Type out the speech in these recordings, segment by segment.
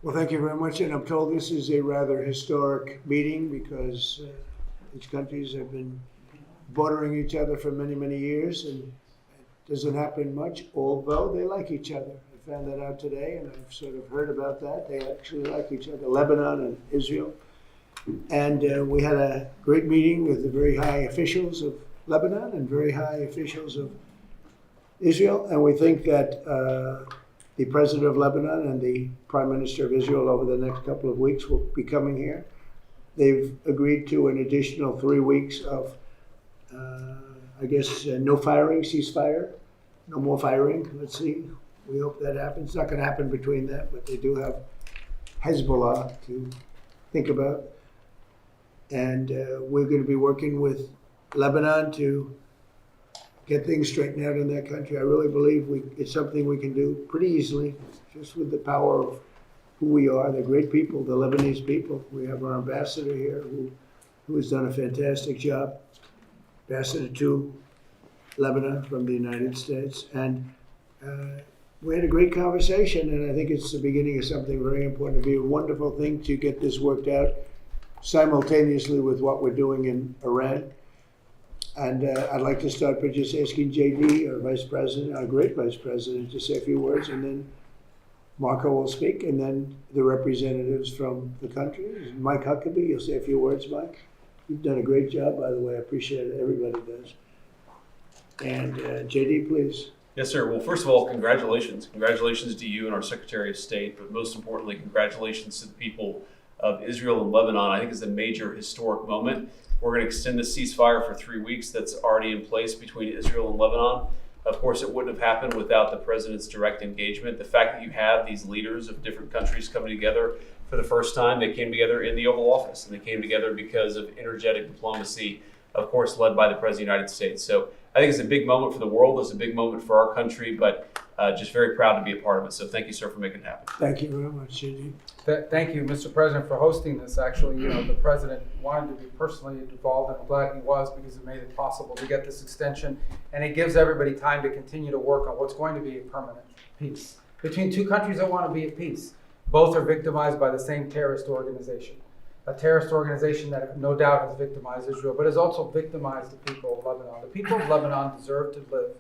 Well, thank you very much. And I'm told this is a rather historic meeting because these countries have been bordering each other for many, many years, and it doesn't happen much, although they like each other. I found that out today, and I've sort of heard about that. They actually like each other, Lebanon and Israel. And we had a great meeting with the very high officials of Lebanon and very high officials of Israel, and we think that the president of Lebanon and the prime minister of Israel over the next couple of weeks will be coming here. They've agreed to an additional 3 weeks of, no firing, ceasefire, no more firing. Let's see. We hope that happens. It's not going to happen between them, but they do have Hezbollah to think about. And we're going to be working with Lebanon to get things straightened out in that country. I really believe it's something we can do pretty easily, just with the power of who we are. They're great people, the Lebanese people. We have our ambassador here who has done a fantastic job, ambassador to Lebanon from the United States. And we had a great conversation, and I think it's the beginning of something very important. It'd be a wonderful thing to get this worked out simultaneously with what we're doing in Iran. And I'd like to start by just asking JD, our vice president, our great vice president, to say a few words, and then Marco will speak, and then the representatives from the country. Mike Huckabee, you'll say a few words, Mike. You've done a great job, by the way. I appreciate it. Everybody does. And JD, please. Yes, sir. Well, first of all, congratulations. Congratulations to you and our Secretary of State, but most importantly, congratulations to the people of Israel and Lebanon. I think it's a major historic moment. We're going to extend the ceasefire for 3 weeks that's already in place between Israel and Lebanon. Of course, it wouldn't have happened without the president's direct engagement. The fact that you have these leaders of different countries coming together for the first time, they came together in the Oval Office, and they came together because of energetic diplomacy, of course, led by the President of the United States. So I think it's a big moment for the world. It's a big moment for our country, but just very proud to be a part of it. So thank you, sir, for making it happen. Thank you very much, JD. Thank you, Mr. President, for hosting this. Actually, the president wanted to be personally involved, and I'm glad he was, because it made it possible to get this extension, and it gives everybody time to continue to work on what's going to be a permanent peace between two countries that want to be at peace. Both are victimized by the same terrorist organization, a terrorist organization that no doubt has victimized Israel, but has also victimized the people of Lebanon. The people of Lebanon deserve to live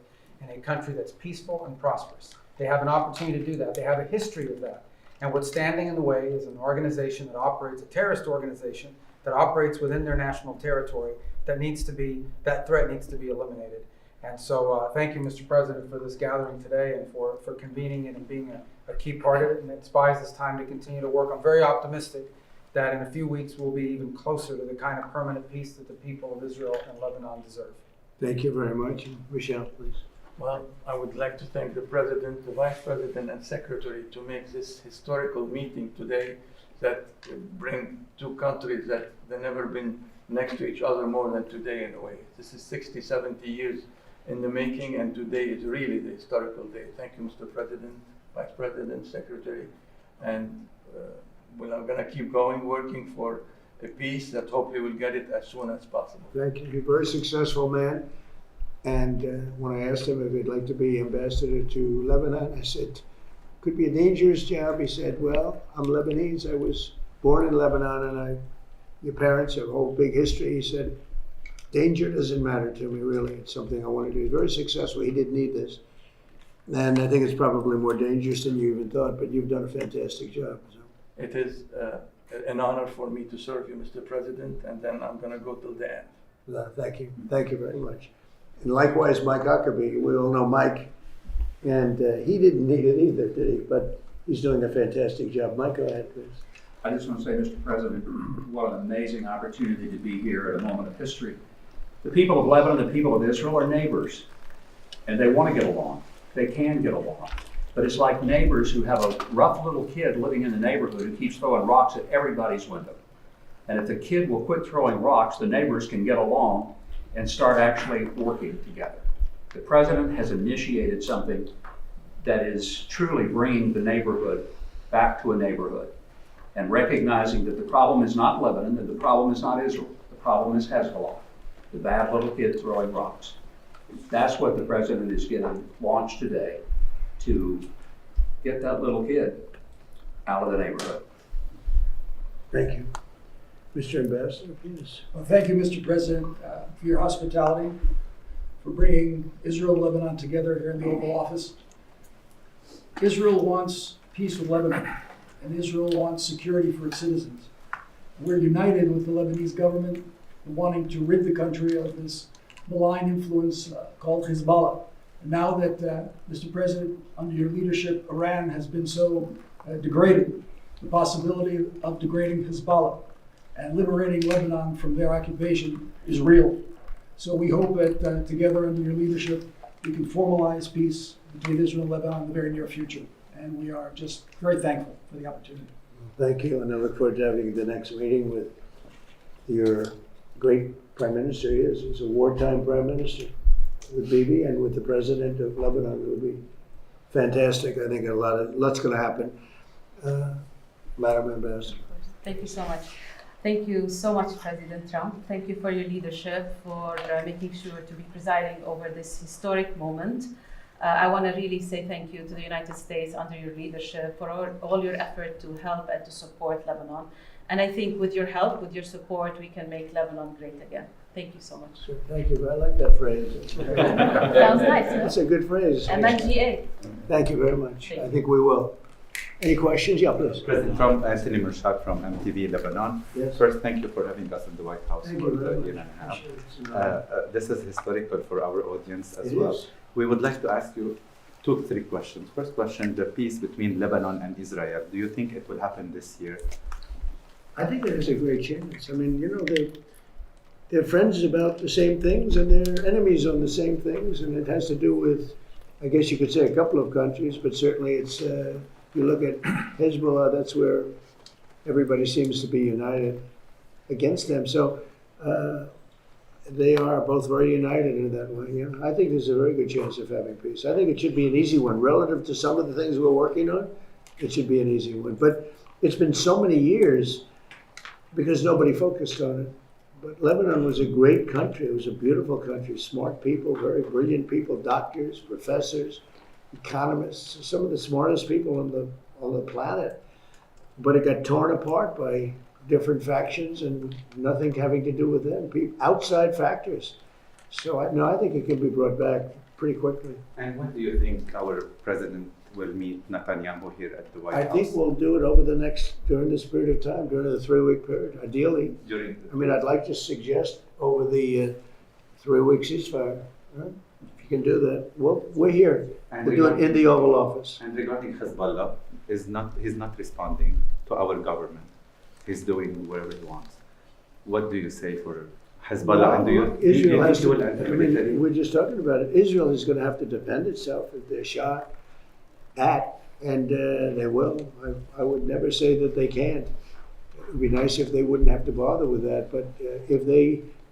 in a country that's peaceful and prosperous. They have an opportunity to do that. They have a history of that. And what's standing in the way is an organization that operates, a terrorist organization that operates within their national territory that threat needs to be eliminated. And so thank you, Mr. President, for this gathering today and for convening it and being a key part of it. And it buys us time to continue to work. I'm very optimistic that in a few weeks we'll be even closer to the kind of permanent peace that the people of Israel and Lebanon deserve. Thank you very much. Michelle, please. Well, I would like to thank the President, the Vice President, and Secretary to make this historical meeting today that bring two countries that they've never been next to each other more than today in a way. This is 60, 70 years in the making, and today is really the historical day. Thank you, Mr. President, Vice President, Secretary, and we're going to keep going, working for a peace that hopefully we'll get it as soon as possible. Thank you. You're a very successful man. And when I asked him if he'd like to be ambassador to Lebanon, I said, could be a dangerous job. He said, well, I'm Lebanese. I was born in Lebanon, and your parents have a whole big history. He said, danger doesn't matter to me, really. It's something I want to do. He's very successful. He didn't need this. And I think it's probably more dangerous than you even thought, but you've done a fantastic job. So. It is an honor for me to serve you, Mr. President, and then I'm going to go till the end. Thank you. Thank you very much. And likewise, Mike Huckabee. We all know Mike, and he didn't need it either, did he? But he's doing a fantastic job. Mike, go ahead, please. I just want to say, Mr. President, what an amazing opportunity to be here at a moment of history. The people of Lebanon, the people of Israel are neighbors, and they want to get along. They can get along. But it's like neighbors who have a rough little kid living in the neighborhood who keeps throwing rocks at everybody's window. And if the kid will quit throwing rocks, the neighbors can get along and start actually working together. The president has initiated something that is truly bringing the neighborhood back to a neighborhood and recognizing that the problem is not Lebanon and the problem is not Israel. The problem is Hezbollah, the bad little kid throwing rocks. That's what the president is getting launched today, to get that little kid out of the neighborhood. Thank you. Mr. Ambassador, please. Well, thank you, Mr. President, for your hospitality, for bringing Israel and Lebanon together here in the Oval Office. Israel wants peace with Lebanon, and Israel wants security for its citizens. We're united with the Lebanese government in wanting to rid the country of this malign influence called Hezbollah. And now that, Mr. President, under your leadership, Iran has been so degraded, the possibility of degrading Hezbollah and liberating Lebanon from their occupation is real. So we hope that together under your leadership, we can formalize peace between Israel and Lebanon in the very near future. And we are just very thankful for the opportunity. Thank you, and I look forward to having the next meeting with your great Prime Minister. He is. He's a wartime Prime Minister with Bibi and with the President of Lebanon. It would be fantastic. I think lots going to happen. Madam Ambassador. Thank you so much. Thank you so much, President Trump. Thank you for your leadership, for making sure to be presiding over this historic moment. I want to really say thank you to the United States under your leadership for all your effort to help and to support Lebanon. And I think with your help, with your support, we can make Lebanon great again. Thank you so much. Sure, thank you. I like that phrase. Sounds nice. That's a good phrase. MNGA. Thank you very much. Thank I you. think we will. Any questions? Yeah, please. President Trump, Anthony Mershad from MTV Lebanon. Yes. First, thank you for having us in the White House Thank for you the very year much. and a half. Appreciate it. It's an honor. This is historical for our audience as It well. is. We would like to ask you three questions. First question, the peace between Lebanon and Israel. Do you think it will happen this year? I think there's a great chance. I mean, you know, they're friends about the same things and they're enemies on the same things, and it has to do with, I guess you could say, a couple of countries, but certainly it's, you look at Hezbollah, that's where everybody seems to be united against them. So they are both very united in that way. Yeah, I think there's a very good chance of having peace. I think it should be an easy one. Relative to some of the things we're working on, it should be an easy one. But it's been so many years because nobody focused on it. But Lebanon was a great country. It was a beautiful country, smart people, very brilliant people, doctors, professors, economists, some of the smartest people on the planet. But it got torn apart by different factions and nothing having to do with them, outside factors. So I think it can be brought back pretty quickly. And when do you think our president will meet Netanyahu here at the White House? I think we'll do it over during this period of time, during the 3-week period, ideally. I mean, I'd like to suggest over the 3-week ceasefire. Right? If you can do that, we're here. And We'll do it in the Oval Office. And regarding Hezbollah, he's not responding to our government. He's doing whatever he wants. What do you say for Hezbollah? And do you Israel has think to, he will enter I mean, military? we're just talking about it. Israel is going to have to defend itself if they're shot at, and they will. I would never say that they can't. It would be nice if they wouldn't have to bother with that, but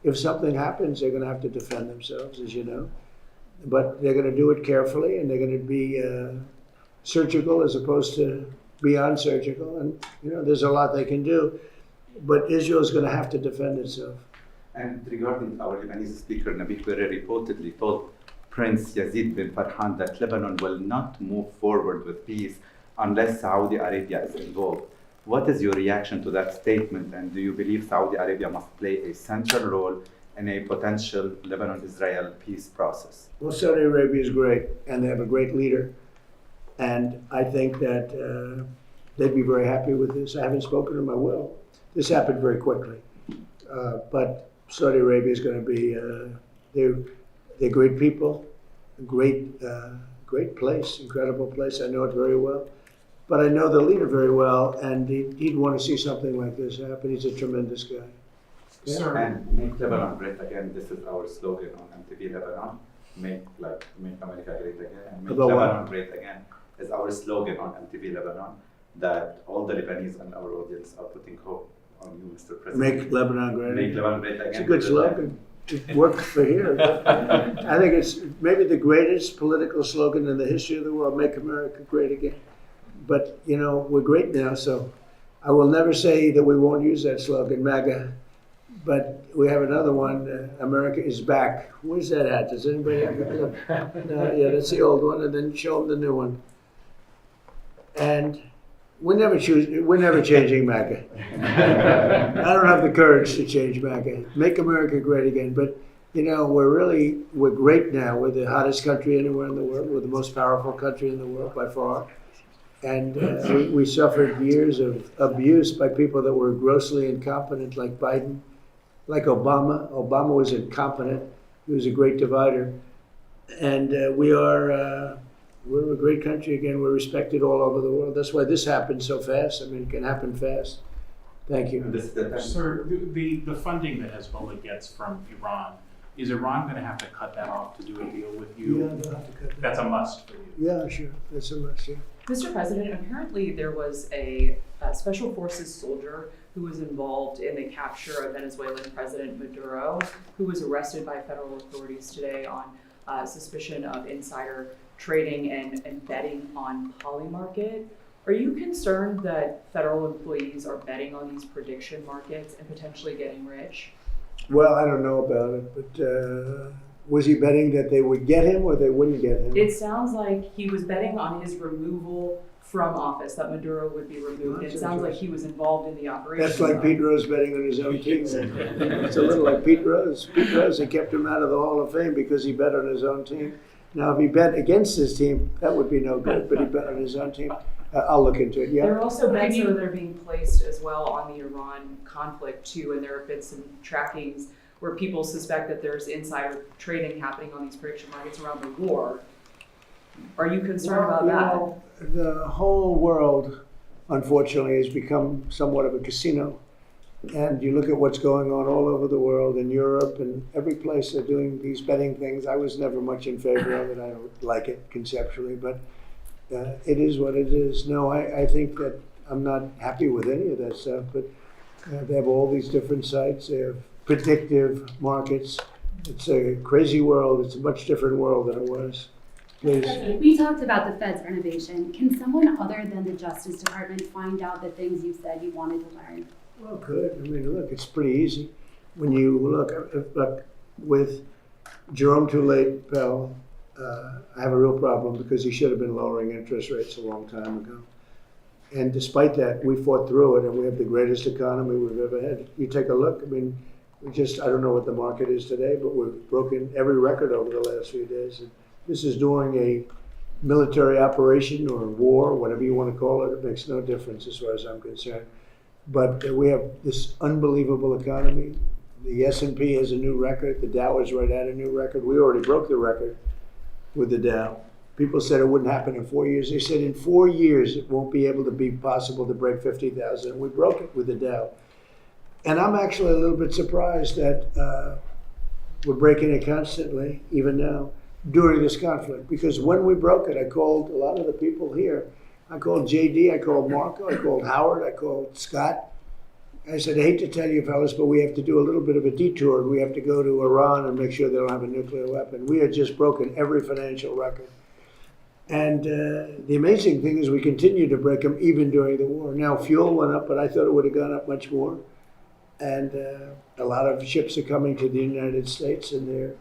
if something happens, they're going to have to defend themselves, as you know. But they're going to do it carefully, and they're going to be surgical as opposed to beyond surgical. And you know, there's a lot they can do, but Israel is going to have to defend itself. And regarding our Lebanese speaker, Nabil Berri reportedly told Prince Yazid bin Farhan that Lebanon will not move forward with peace unless Saudi Arabia is involved. What is your reaction to that statement, and do you believe Saudi Arabia must play a central role in a potential Lebanon-Israel peace process? Well, Saudi Arabia is great, and they have a great leader. And I think that they'd be very happy with this. I haven't spoken to them, I will. This happened very quickly. But Saudi Arabia is going to be, they're great people, great place, incredible place. I know it very well. But I know the leader very well, and he'd want to see something like this happen. He's a tremendous guy. Yeah. And make Lebanon great again. This is our slogan on MTV Lebanon. Make America great again. And make About Lebanon what? great again is our slogan on MTV Lebanon that all the Lebanese and our audience are putting hope on you, Mr. President. Make Lebanon great. Make Lebanon great again. It's a good slogan. It worked for here. I think it's maybe the greatest political slogan in the history of the world, make America great again. But, you know, we're great now, so I will never say that we won't use that slogan, MAGA. But we have another one, America is back. Where's that at? Does anybody have it? No, yeah, that's the old one, and then show them the new one. And we're never changing MAGA. I don't have the courage to change MAGA. Make America great again. But, you know, we're great now. We're the hottest country anywhere in the world. We're the most powerful country in the world by far. And we suffered years of abuse by people that were grossly incompetent, like Biden, like Obama. Obama was incompetent. He was a great divider. And we're a great country again. We're respected all over the world. That's why this happened so fast. I mean, it can happen fast. Thank you. Sir, the funding that Hezbollah gets from Iran, is Iran going to have to cut that off to do a deal with you? Yeah, they'll have to cut that. That's a must for you. Yeah, sure. That's a must, yeah. Mr. President, apparently there was a special forces soldier who was involved in the capture of Venezuelan President Maduro, who was arrested by federal authorities today on suspicion of insider trading and betting on Polymarket. Are you concerned that federal employees are betting on these prediction markets and potentially getting rich? Well, I don't know about it, but was he betting that they would get him or they wouldn't get him? It sounds like he was betting on his removal from office, that Maduro would be removed. It sounds like he was involved in the operation. That's like Pete Rose betting on his own team. It's a little like Pete Rose. Pete Rose, they kept him out of the Hall of Fame because he bet on his own team. Now, if he bet against his team, that would be no good, but he bet on his own team. I'll look into it, yeah. There are also bets that are being placed as well on the Iran conflict too, and there have been some trackings where people suspect that there's insider trading happening on these prediction markets around the war. Are you concerned about that? Know, the whole world, unfortunately, has become somewhat of a casino. And you look at what's going on all over the world, in Europe and every place they're doing these betting things. I was never much in favor of it. I don't like it conceptually, but it is what it is. No, I think that I'm not happy with any of that stuff, but they have all these different sites. They have predictive markets. It's a crazy world. It's a much different world than it was. Please. We talked about the Fed's renovation. Can someone other than the Justice Department find out the things you said you wanted to learn? Well, good. I mean, look, it's pretty easy. When you look with Jerome Too Late Pell, I have a real problem because he should have been lowering interest rates a long time ago. And despite that, we fought through it, and we have the greatest economy we've ever had. You take a look. I mean, I don't know what the market is today, but we've broken every record over the last few days. And this is during a military operation or war, whatever you want to call it. It makes no difference as far as I'm concerned. But we have this unbelievable economy. The S&P has a new record. The Dow is right at a new record. We already broke the record with the Dow. People said it wouldn't happen in 4 years. They said in 4 years it won't be able to be possible to break 50,000. We broke it with the Dow. And I'm actually a little bit surprised that we're breaking it constantly, even now, during this conflict. Because when we broke it, I called a lot of the people here. I called JD, I called Marco, I called Howard, I called Scott. I said, I hate to tell you fellas, but we have to do a little bit of a detour. We have to go to Iran and make sure they don't have a nuclear weapon. We had just broken every financial record. And the amazing thing is we continue to break them even during the war. Now, fuel went up, but I thought it would have gone up much more. And a lot of ships are coming to the United States, and they're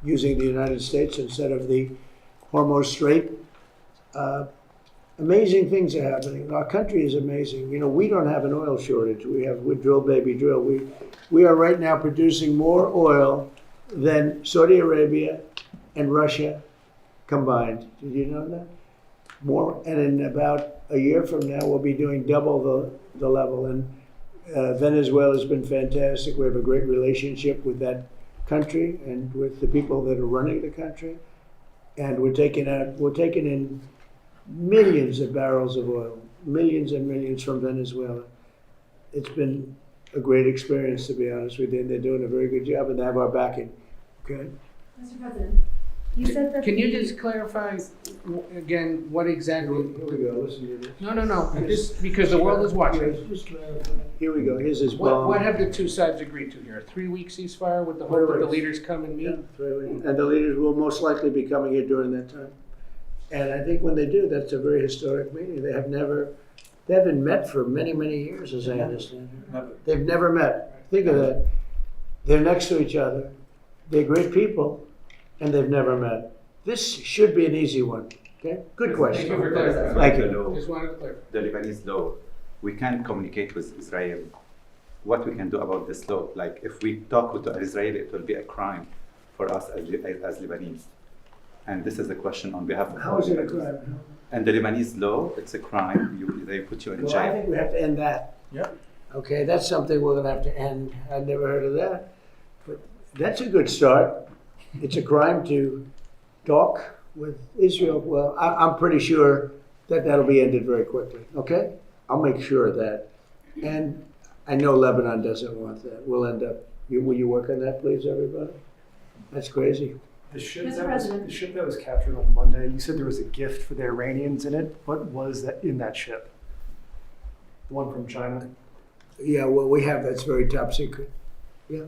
using the United States instead of the Hormuz Strait. Amazing things are happening. Our country is amazing. You know, we don't have an oil shortage. We drill, baby, drill. We are right now producing more oil than Saudi Arabia and Russia combined. Did you know that? More, and in about a year from now, we'll be doing double the level. And Venezuela has been fantastic. We have a great relationship with that country and with the people that are running the country. And we're taking in millions of barrels of oil, millions and millions from Venezuela. It's been a great experience, to be honest with you. They're doing a very good job, and they have our backing. Okay. Mr. President, you said that. Can you just clarify again what exactly? Here we go. Listen to this. No. Just because the world is watching. Just clarify. Here we go. Here's his What bomb. have the two sides agreed to here? A 3-week ceasefire with the hope that the leaders come and meet? Yeah, 3 weeks. And the leaders will most likely be coming here during that time. And I think when they do, that's a very historic meeting. They haven't met for many, many years, as I understand it. They've never met. Think of that. They're next to each other. They're great people, and they've never met. This should be an easy one. Okay, good question. Thank you for clarifying. Thank The you. law, Just wanted to clarify. the Lebanese law, we can't communicate with Israel. What we can do about this law? Like, if we talk with Israel, it will be a crime for us as Lebanese. And this is a question on behalf of How is it a crime? And the Lebanese law, it's a crime. They put you in Well, I jail. think we have to end that. Yep. Okay, that's something we're gonna have to end. I'd never heard of that. But that's a good start. It's a crime to talk with Israel. Well, I'm pretty sure that that'll be ended very quickly, okay? I'll make sure of that. And I know Lebanon doesn't want that. We'll end up, will you work on that, please, everybody? That's crazy. The ship, Mr. that was, President. the ship that was captured on Monday, you said there was a gift for the Iranians in it. What was that in that ship? The one from China? Yeah, well, we have, that's very top secret. Yeah,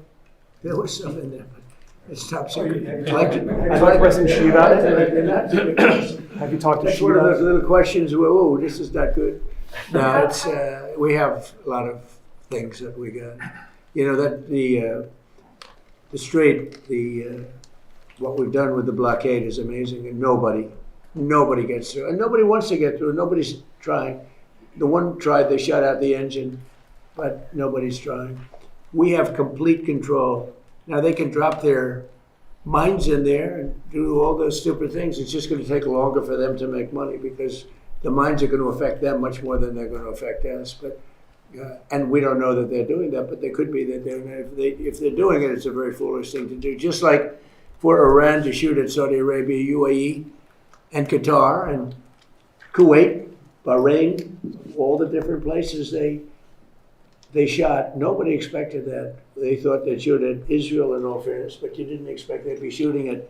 there was some in there, but it's top secret. Have you I'd like talked to- to I'd like- President Xi about I'd like to not do it? it. Have you talked to That's Xi one of about those it? little questions where, oh, this is not good. No, it's, we have a lot of things that we got. You know, that the strait, what we've done with the blockade is amazing, and nobody gets through. And nobody wants to get through, nobody's trying. The one tried, they shut out the engine, but nobody's trying. We have complete control. Now, they can drop their mines in there and do all those stupid things. It's just going to take longer for them to make money because the mines are going to affect them much more than they're going to affect us. But and we don't know that they're doing that, but they could be that they're. If they're doing it, it's a very foolish thing to do. Just like for Iran to shoot at Saudi Arabia, UAE, and Qatar, and Kuwait, Bahrain, all the different places they shot. Nobody expected that. They thought they'd shoot at Israel in all fairness, but you didn't expect they'd be shooting at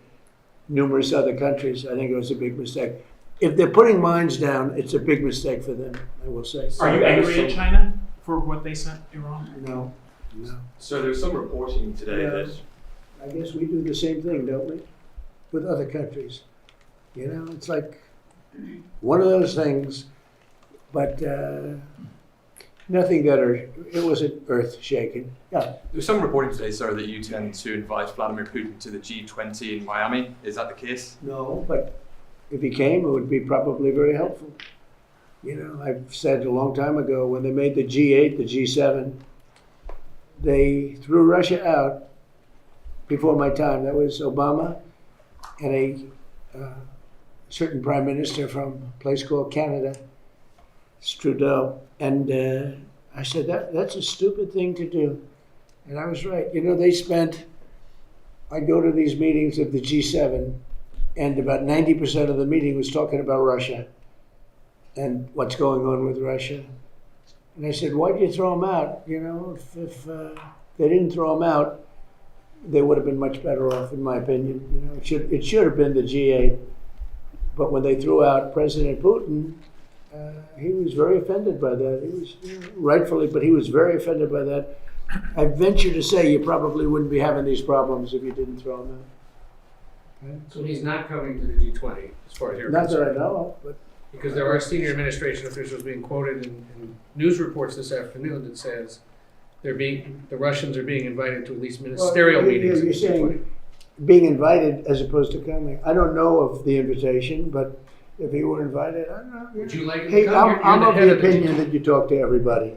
numerous other countries. I think it was a big mistake. If they're putting mines down, it's a big mistake for them, I will say. Are you angry at China for what they sent Iran? No. So there's some reporting today that I guess we do the same thing, don't we? With other countries. You know, it's like one of those things, but nothing it wasn't earth shaking. Yeah. there's some reporting today, sir, that you tend to invite Vladimir Putin to the G20 in Miami. Is that the case? No, but if he came, it would be probably very helpful. You know, I've said a long time ago when they made the G8, the G7, they threw Russia out before my time. That was Obama and a certain prime minister from a place called Canada, Trudeau. And I said, that's a stupid thing to do. And I was right. You know, I go to these meetings of the G7, and about 90% of the meeting was talking about Russia and what's going on with Russia. And I said, why'd you throw them out? You know, if they didn't throw them out, they would have been much better off, in my opinion. You know, it should have been the G8. But when they threw out President Putin, he was very offended by that. He was rightfully, but he was very offended by that. I venture to say you probably wouldn't be having these problems if you didn't throw him out. Okay? So he's not coming to the G20, as far as you're Not that I concerned. know of, but Because there are senior administration officials being quoted in news reports this afternoon that says the Russians are being invited to at least ministerial meetings. You're at the G20. saying being invited as opposed to coming. I don't know of the invitation, but if he were invited, I don't know. Would you like him to Hey, come? I'm You're of head the of the opinion that you talk to everybody.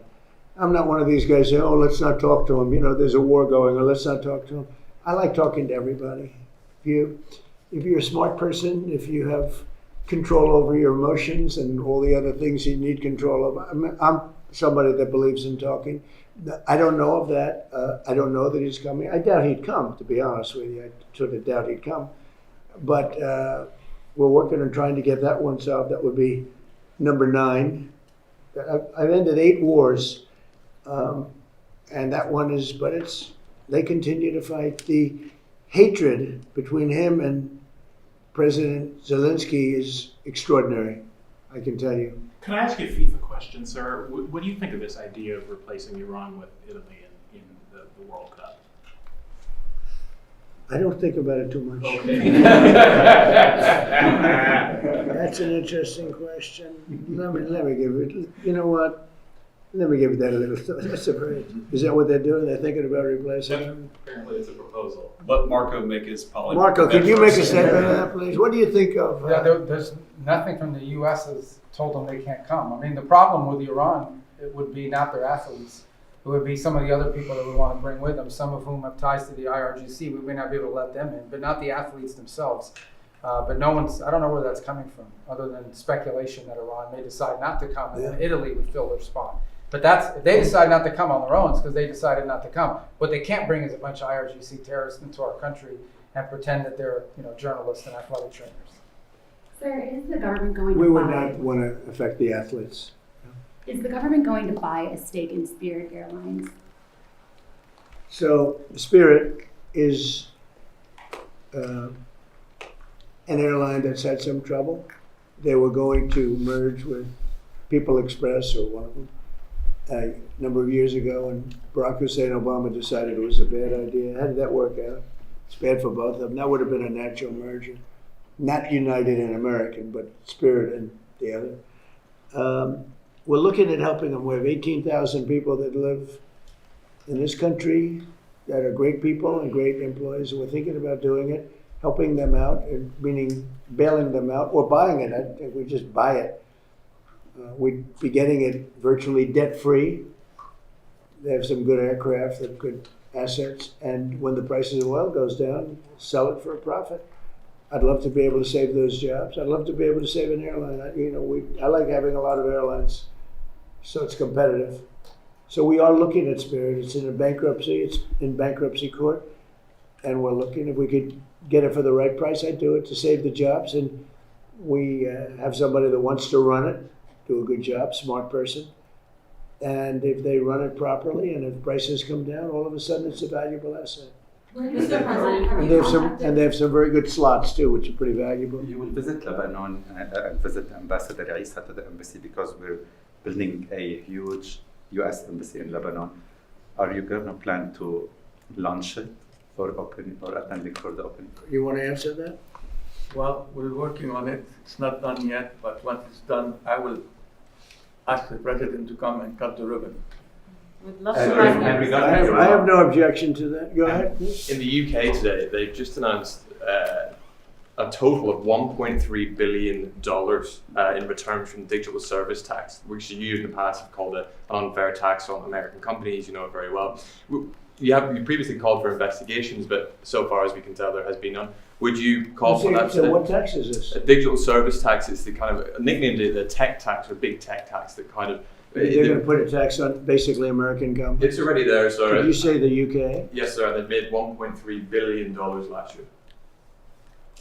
I'm not one of these guys saying, oh, let's not talk to him. You know, there's a war going on. Let's not talk to him. I like talking to everybody. If you're a smart person, if you have control over your emotions and all the other things you need control over, I'm somebody that believes in talking. I don't know of that. I don't know that he's coming. I doubt he'd come, to be honest with you. I sort of doubt he'd come. But we're working on trying to get that one solved. That would be number 9. I've ended 8 wars, and that one is, but they continue to fight. The hatred between him and President Zelensky is extraordinary, I can tell you. Can I ask you a FIFA question, sir? What do you think of this idea of replacing Iran with Italy in the World Cup? I don't think about it too much. Okay. That's an interesting question. Let me give it. You know what? Let me give that a little thought. That's a very. Is that what they're doing? They're thinking about replacing him. Apparently, it's a proposal. Let Marco make his poly. Marco, could you make a statement on that, please? What do you think of? Yeah, there's nothing from the U.S. has told them they can't come. I mean, the problem with Iran, it would be not their athletes. It would be some of the other people that we want to bring with them, some of whom have ties to the IRGC. We may not be able to let them in, but not the athletes themselves. But no one's, I don't know where that's coming from, other than speculation that Iran may decide not to come, and then Italy would fill their spot. But that's, if they decide not to come on their own, it's because they decided not to come. What they can't bring is a bunch of IRGC terrorists into our country and pretend that they're, journalists and athletic trainers. Sir, is the government going to We would buy? not want to affect the athletes. Is the government going to buy a stake in Spirit Airlines? So Spirit is an airline that's had some trouble. They were going to merge with People Express, or one of them, a number of years ago, and Barack Hussein Obama decided it was a bad idea. How did that work out? It's bad for both of them. That would have been a natural merger. Not United and American, but Spirit and the other. We're looking at helping them. We have 18,000 people that live in this country that are great people and great employees, and we're thinking about doing it, helping them out, and meaning bailing them out or buying it. I think we just buy it. We'd be getting it virtually debt-free. They have some good aircraft, they have good assets, and when the price of oil goes down, sell it for a profit. I'd love to be able to save those jobs. I'd love to be able to save an airline. I like having a lot of airlines, so it's competitive. So we are looking at Spirit. It's in a bankruptcy. It's in bankruptcy court, and we're looking if we could get it for the right price. I'd do it to save the jobs, and we have somebody that wants to run it, do a good job, smart person. And if they run it properly, and if prices come down, all of a sudden it's a valuable asset. Mr. President, And they have some very good slots too, which are pretty valuable. You will visit Lebanon and visit Ambassador Isa to the embassy because we're building a huge U.S. embassy in Lebanon. Are you going to plan to launch it or attending for the opening? You want to answer that? Well, we're working on it. It's not done yet, but once it's done, I will ask the president to come and cut the ribbon. We'd love And to have you. regarding I have no objection to that. Go ahead. In the UK today, they've just announced a total of $1.3 billion in returns from digital service tax, which you in the past have called an unfair tax on American companies. You know it very well. You previously called for investigations, but so far as we can tell, there has been none. Would you call for that? So what tax is this? A digital service tax is the kind of nicknamed the tech tax or big tech tax that kind of. They're going to put a tax on basically American companies. It's already there, sir. Did you say the UK? Yes, sir. They made $1.3 billion last year.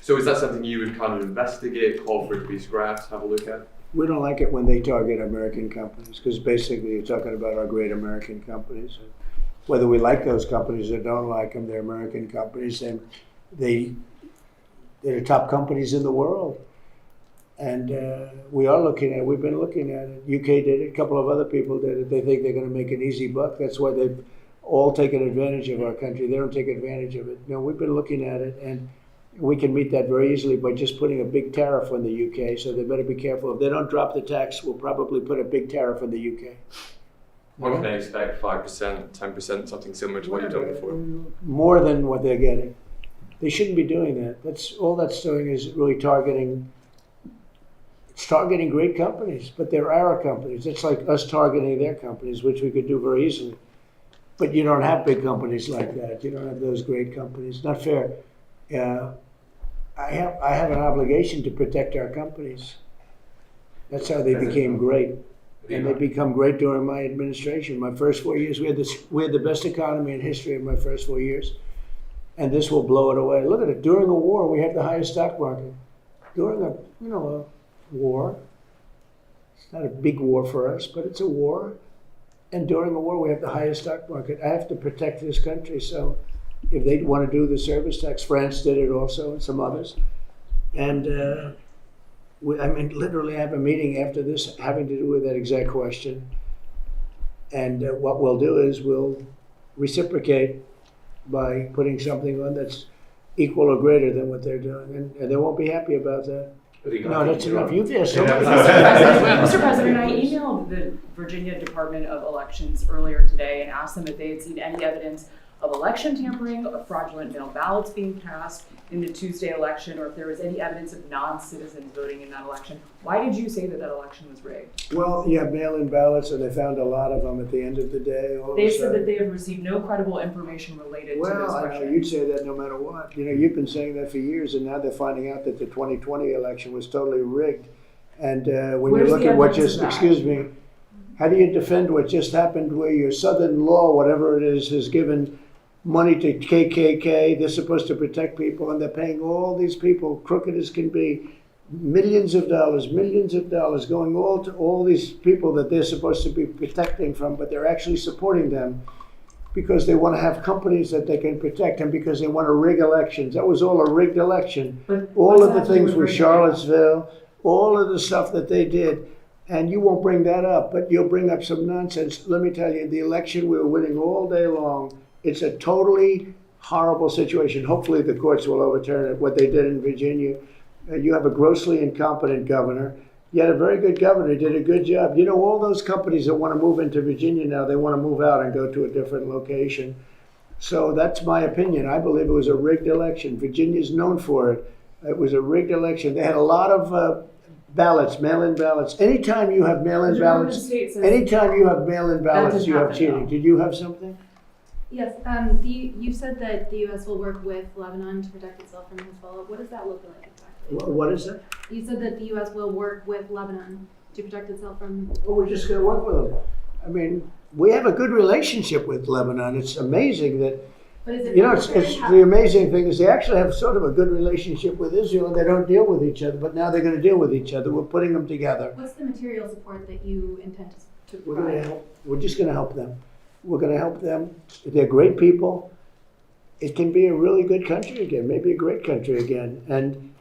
So is that something you would kind of investigate, call for it to be scrapped, have a look at? We don't like it when they target American companies, because basically you're talking about our great American companies. Whether we like those companies or don't like them, they're American companies, and they're the top companies in the world. And we've been looking at it. UK did it, a couple of other people did it. They think they're going to make an easy buck. That's why they've all taken advantage of our country. They don't take advantage of it. No, we've been looking at it, and we can meet that very easily by just putting a big tariff on the UK. So they better be careful. If they don't drop the tax, we'll probably put a big tariff on the UK. What can they expect? 5%, 10%, something similar to what you've done before? More than what they're getting. They shouldn't be doing that. That's doing is really targeting great companies, but they're our companies. It's like us targeting their companies, which we could do very easily. But you don't have big companies like that. You don't have those great companies. Not fair. I have an obligation to protect our companies. That's how they became great. And they become great during my administration. My first 4 years, we had the best economy in history in my first 4 years. And this will blow it away. Look at it. During a war, we have the highest stock market. During a war, it's not a big war for us, but it's a war. And during a war, we have the highest stock market. I have to protect this country. So if they want to do the service tax, France did it also, and some others. And literally I have a meeting after this having to do with that exact question. And what we'll do is we'll reciprocate by putting something on that's equal or greater than what they're doing. And they won't be happy about that. No, that's enough. You've asked so many. Mr. President, I emailed the Virginia Department of Elections earlier today and asked them if they had seen any evidence of election tampering, of fraudulent mail ballots being cast in the Tuesday election, or if there was any evidence of non-citizens voting in that election. Why did you say that that election was rigged? Well, you have mail-in ballots, and they found a lot of them at the end of the day. They said that they have received no credible information related to Well, those I know questions. you'd say that no matter what. You know, you've been saying that for years, and now they're finding out that the 2020 election was totally rigged. And when Where's you look the at what evidence just, of that? excuse me, how do you defend what just happened where your Southern law, whatever it is, has given money to KKK? They're supposed to protect people, and they're paying all these people, crooked as can be, millions of dollars going all to all these people that they're supposed to be protecting from, but they're actually supporting them because they want to have companies that they can protect and because they want to rig elections. That was all a rigged election. But All what's of the that to do things with with rigging? Charlottesville, all of the stuff that they did, and you won't bring that up, but you'll bring up some nonsense. Let me tell you, the election we were winning all day long. It's a totally horrible situation. Hopefully the courts will overturn it, what they did in Virginia. You have a grossly incompetent governor. You had a very good governor, did a good job. You know, all those companies that want to move into Virginia now, they want to move out and go to a different location. So that's my opinion. I believe it was a rigged election. Virginia's known for it. It was a rigged election. They had a lot of ballots, mail-in ballots. Anytime you have mail-in The Department of ballots, State says anytime you have mail-in ballots, doesn't you have happen, cheating. though. Did you have something? Yes, you said that the U.S. will work with Lebanon to protect itself from Hezbollah. What does that look like exactly? What is it? You said that the U.S. will work with Lebanon to protect itself from. Well, we're just going to work with them. I mean, we have a good relationship with Lebanon. It's amazing that, But is it you know, it's military? the amazing thing is they actually have sort of a good relationship with Israel and they don't deal with each other, but now they're going to deal with each other. We're putting them together. What's the material support that you intend to We're going to provide? help. We're just going to help them. We're going to help them. They're great people. It can be a really good country again, maybe a great country again. And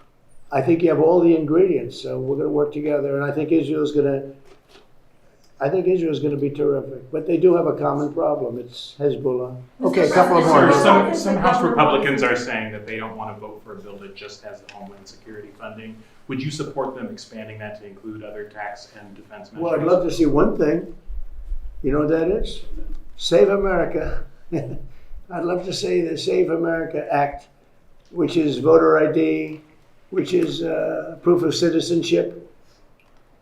I think you have all the ingredients, so we're going to work together. And I think Israel's going to be terrific. But they do have a common problem. It's Hezbollah. Okay, a couple of more. Some House Republicans are saying that they don't want to vote for a bill that just has the Homeland Security funding. Would you support them expanding that to include other tax and defense measures? Well, I'd love to see one thing. You know what that is? Save America. I'd love to say the Save America Act, which is voter ID, which is proof of citizenship,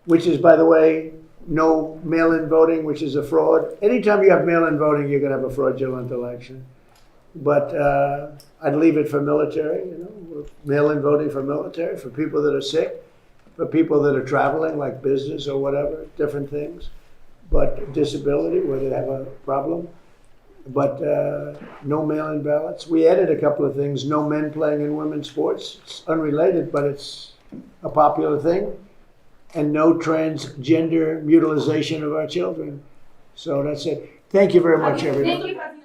which is, by the way, no mail-in voting, which is a fraud. Anytime you have mail-in voting, you're going to have a fraudulent election. But I'd leave it for military, you know, mail-in voting for military, for people that are sick, for people that are traveling, like business or whatever, different things. But disability, where they have a problem. But no mail-in ballots. We added a couple of things. No men playing in women's sports. It's unrelated, but it's a popular thing. And no transgender mutilization of our children. So that's it. Thank you very much, everybody. Thank you, President.